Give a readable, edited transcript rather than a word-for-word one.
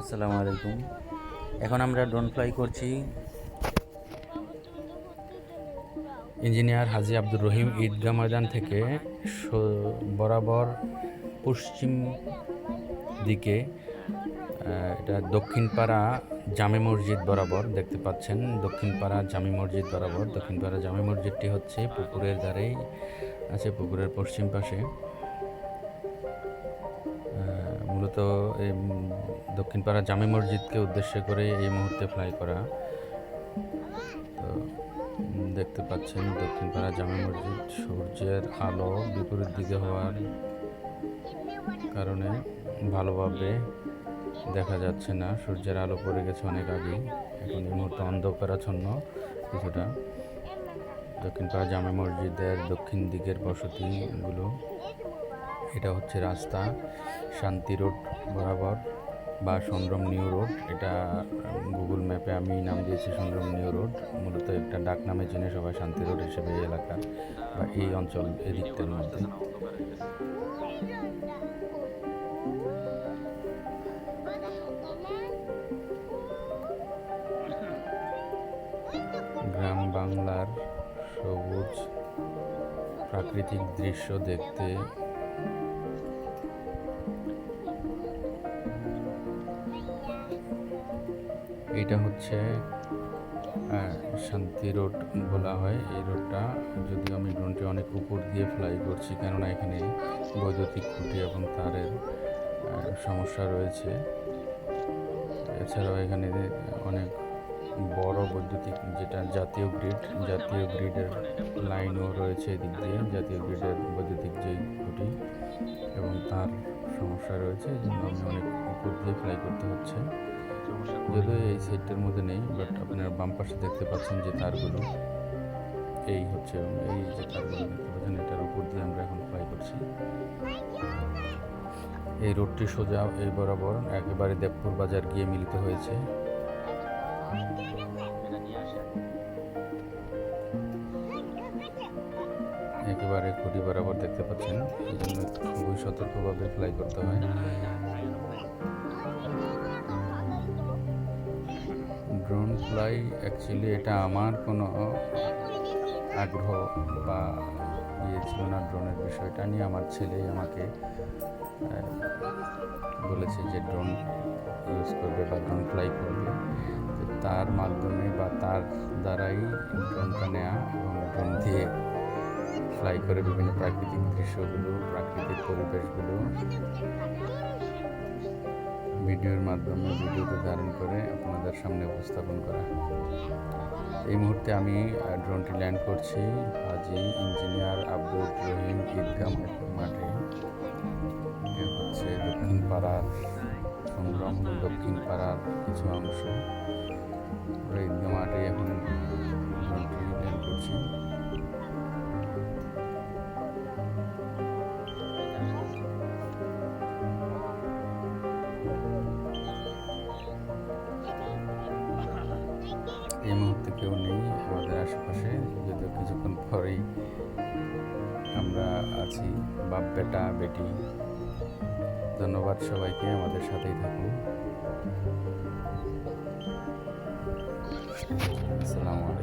আসসালামু আলাইকুম। এখন আমরা ড্রোন ফ্লাই করছি ইঞ্জিনিয়ার হাজী আব্দুর রহিম ঈদগাহ ময়দান থেকে বরাবর পশ্চিম দিকে, এটা দক্ষিণপাড়া জামে মসজিদ বরাবর দেখতে পাচ্ছেন। দক্ষিণপাড়া জামে মসজিদ বরাবর, দক্ষিণপাড়া জামে মসজিদটি হচ্ছে পুকুরের ধারেই আছে, পুকুরের পশ্চিম পাশে। মূলত এই দক্ষিণপাড়া জামে মসজিদকে উদ্দেশ্য করে এই মুহূর্তে ফ্লাই করা। তো দেখতে পাচ্ছেন দক্ষিণপাড়া জামে মসজিদ, সূর্যের আলো বিপরীত দিকে হওয়ার কারণে ভালোভাবে দেখা যাচ্ছে না। সূর্যের আলো পড়ে গেছে অনেক আগেই, এখন এই মুহূর্তে অন্ধকারাচ্ছন্ন কিছুটা। দক্ষিণপাড়া জামে মসজিদের দক্ষিণ দিকের বসতিগুলো। এটা হচ্ছে রাস্তা শান্তি রোড বরাবর বা সংগ্রাম নিউ রোড। এটা গুগল ম্যাপে আমি নাম দিয়েছি সংগ্রাম নিউ রোড। মূলত একটা ডাক নামে চিনে সবাই শান্তি রোড হিসেবে এই এলাকা বা এই অঞ্চল এদিকটার মধ্যে। গ্রাম বাংলার সবুজ প্রাকৃতিক দৃশ্য দেখতে এটা হচ্ছে শান্তি রোড বলা হয় এই রোডটা। যদিও আমি ড্রোনটি অনেক উপর দিয়ে ফ্লাই করছি, কেননা এখানে বৈদ্যুতিক খুঁটি এবং তারের সমস্যা রয়েছে। এছাড়াও এখানে অনেক বড় বৈদ্যুতিক, যেটা জাতীয় গ্রিডের লাইনও রয়েছে এদিক দিয়ে, জাতীয় গ্রিডের বৈদ্যুতিক যেই খুঁটি এবং তার সমস্যা রয়েছে, এই জন্য আমি অনেক উপর দিয়ে ফ্লাই করতে হচ্ছে। যদিও এই সাইডটার মধ্যে নেই, বাট আপনারা বাম পাশে দেখতে পাচ্ছেন যে তারগুলো এই হচ্ছে, এই যে তারগুলো দেখতে পাচ্ছেন এটার উপর দিয়ে আমরা এখন ফ্লাই করছি। এই রোডটি সোজা এই বরাবর একেবারে দেবপুর বাজার গিয়ে মিলিত হয়েছে। একেবারে খুঁটি বরাবর দেখতে পাচ্ছেন, এই জন্য খুবই সতর্কভাবে ফ্লাই করতে হয়। ড্রোন ফ্লাই অ্যাকচুয়ালি এটা আমার কোনো আগ্রহ বা ছিল না। ড্রোনের বিষয়টা নিয়ে আমার ছেলেই আমাকে বলেছে যে ড্রোন ইউজ করবে বা ড্রোন ফ্লাই করবে। তো তার মাধ্যমে বা তার দ্বারাই ড্রোনটা নেওয়া এবং ড্রোন দিয়ে ফ্লাই করে বিভিন্ন প্রাকৃতিক দৃশ্যগুলো, প্রাকৃতিক পরিবেশগুলো ভিডিওর মাধ্যমে ভিডিওতে ধারণ করে আপনাদের সামনে উপস্থাপন করা। এই মুহূর্তে আমি ড্রোনটি ল্যান্ড করছি হাজী ইঞ্জিনিয়ার আব্দুর রহিম ঈদগাহ মাঠে। এ হচ্ছে দক্ষিণপাড়ার সংগ্রাম দক্ষিণপাড়ার কিছু অংশ। ঈদগাহ মাঠে এখন ড্রোনটি ল্যান্ড করছি। এই মুহূর্তে কেউ নেই আমাদের আশেপাশে, যদিও কিছুক্ষণ পরেই আমরা আছি বাপ বেটা বেটি। ধন্যবাদ সবাইকে, আমাদের সাথেই থাকুন। আসসালামু আলাইকুম।